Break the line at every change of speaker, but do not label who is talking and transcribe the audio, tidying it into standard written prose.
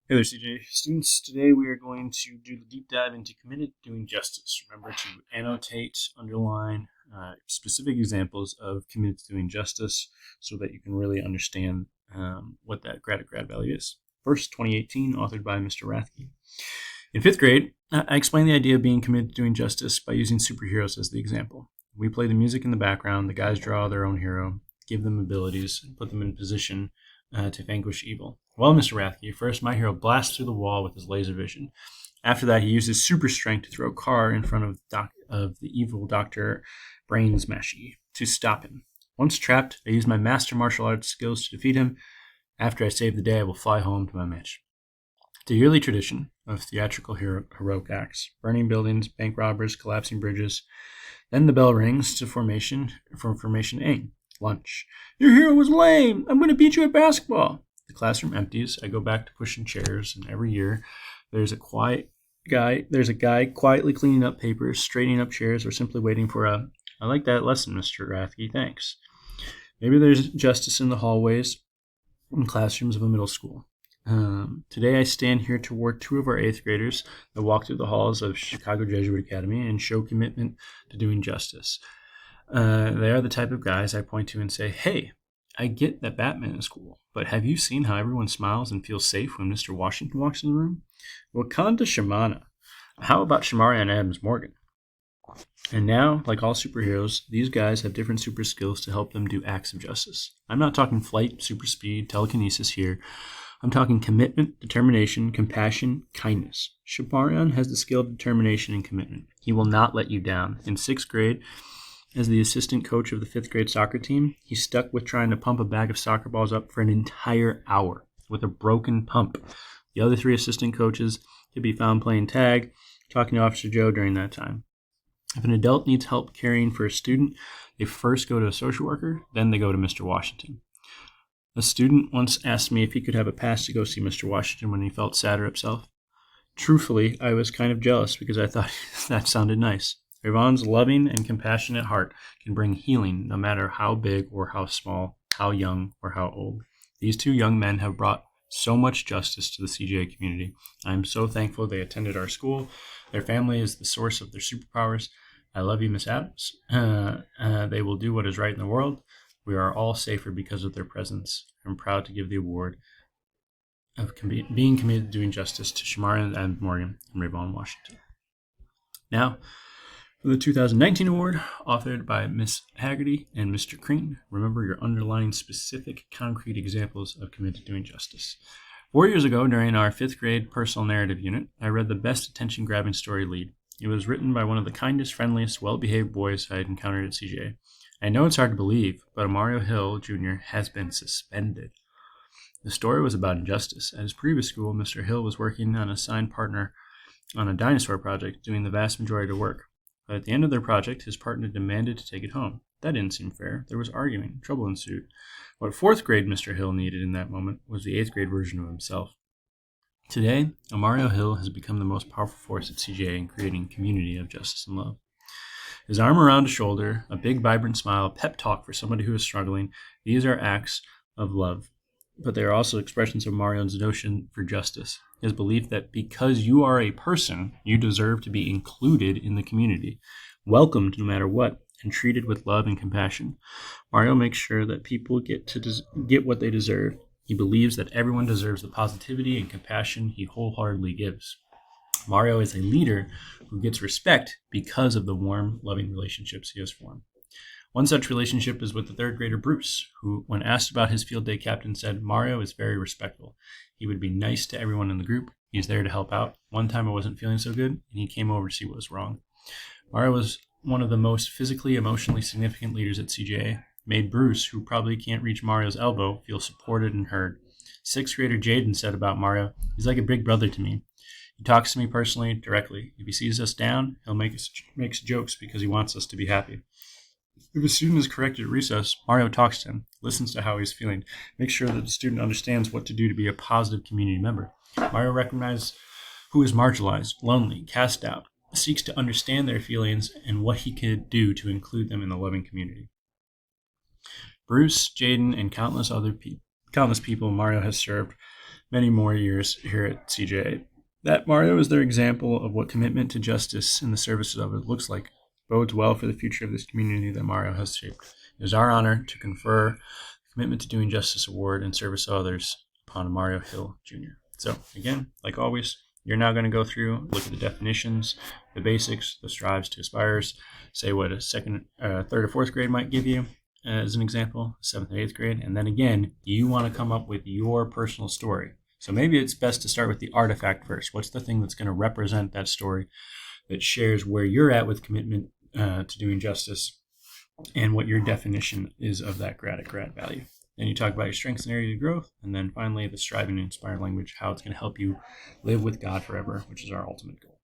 Hey there, CJ students. Today we are going to do the deep dive into committed doing justice. Remember to annotate, underline specific examples of committed doing justice so that you can really understand what that grad value is. First, 2018, authored by Mr. Rathke. In fifth grade, I explained the idea of being committed to doing justice by using superheroes as the example. We play the music in the background, the guys draw their own hero, give them abilities, and put them in position to vanquish evil. Well, Mr. Rathke, first my hero blasts through the wall with his laser vision. After that, he uses super strength to throw a car in front of the evil Dr. Brainsmashy to stop him. Once trapped, I use my master martial arts skills to defeat him. After I save the day, I will fly home to my mansion. The yearly tradition of theatrical heroic acts, burning buildings, bank robbers, collapsing bridges. Then the bell rings for Formation A. Lunch. Your hero was lame. I'm going to beat you at basketball. The classroom empties. I go back to pushing chairs, and every year there's a guy quietly cleaning up papers, straightening up chairs, or simply waiting for I like that lesson, Mr. Rathke, thanks. Maybe there's justice in the hallways and classrooms of a middle school. Today I stand here toward two of our 8th graders that walk through the halls of Chicago Jesuit Academy and show commitment to doing justice. They are the type of guys I point to and say, hey, I get that Batman is cool, but have you seen how everyone smiles and feels safe when Mr. Washington walks in the room? Wakanda Shamana. How about Shamari and Adams Morgan? And now, like all superheroes, these guys have different super skills to help them do acts of justice. I'm not talking flight, super speed, telekinesis here. I'm talking commitment, determination, compassion, kindness. Shamarian has the skill of determination and commitment. He will not let you down. In 6th grade, as the assistant coach of the 5th grade soccer team, he stuck with trying to pump a bag of soccer balls up for an entire hour with a broken pump. The other 3 assistant coaches could be found playing tag, talking to Officer Joe during that time. If an adult needs help caring for a student, they first go to a social worker, then they go to Mr. Washington. A student once asked me if he could have a pass to go see Mr. Washington when he felt sad or upset. Truthfully, I was kind of jealous because I thought that sounded nice. Yvonne's loving and compassionate heart can bring healing no matter how big or how small, how young or how old. These 2 young men have brought so much justice to the CJA community. I am so thankful they attended our school. Their family is the source of their superpowers. I love you, Miss Adams. They will do what is right in the world. We are all safer because of their presence. I'm proud to give the award of being committed to doing justice to Shamara and Morgan and Rayvon Washington. Now, for the 2019 award, authored by Miss Haggerty and Mr. Crean, remember your underlying specific, concrete examples of committed to doing justice. 4 years ago, during our 5th grade personal narrative unit, I read the best attention-grabbing story lead. It was written by one of the kindest, friendliest, well-behaved boys I had encountered at CJA. I know it's hard to believe, but Mario Hill, Jr. has been suspended. The story was about injustice. At his previous school, Mr. Hill was working on a signed partner on a dinosaur project, doing the vast majority of the work. But at the end of their project, his partner demanded to take it home. That didn't seem fair. There was arguing. Trouble ensued. What 4th grade Mr. Hill needed in that moment was the 8th grade version of himself. Today, Mario Hill has become the most powerful force at CJA in creating a community of justice and love. His arm around a shoulder, a big vibrant smile, a pep talk for somebody who is struggling, these are acts of love. But they are also expressions of Mario's notion for justice, his belief that because you are a person, you deserve to be included in the community, welcomed no matter what, and treated with love and compassion. Mario makes sure that people get what they deserve. He believes that everyone deserves the positivity and compassion he wholeheartedly gives. Mario is a leader who gets respect because of the warm, loving relationships he has formed. One such relationship is with the 3rd grader Bruce, who, when asked about his field day captain, said, Mario is very respectful. He would be nice to everyone in the group. He's there to help out. One time I wasn't feeling so good, and he came over to see what was wrong. Mario was one of the most physically, emotionally significant leaders at CJA, made Bruce, who probably can't reach Mario's elbow, feel supported and heard. 6th grader Jaden said about Mario, he's like a big brother to me. He talks to me personally, directly. If he sees us down, he'll makes jokes because he wants us to be happy. If a student is corrected at recess, Mario talks to him, listens to how he's feeling, makes sure that the student understands what to do to be a positive community member. Mario recognizes who is marginalized, lonely, cast out, seeks to understand their feelings and what he could do to include them in the loving community. Bruce, Jaden, and countless people Mario has served many more years here at CJA. That Mario is their example of what commitment to justice in the service of others looks like. Bodes well for the future of this community that Mario has shaped. It is our honor to confer the Commitment to Doing Justice Award in service of others upon Mario Hill Jr. So again, like always, you're now going to go through, look at the definitions, the basics, the strives to aspires, say what a second, third, or fourth grade might give you as an example, 7th and 8th grade, and then again, you want to come up with your personal story. So maybe it's best to start with the artifact first. What's the thing that's going to represent that story that shares where you're at with commitment to doing justice and what your definition is of that grad value. Then you talk about your strengths and areas of growth, and then finally the striving to inspire language, how it's going to help you live with God forever, which is our ultimate goal.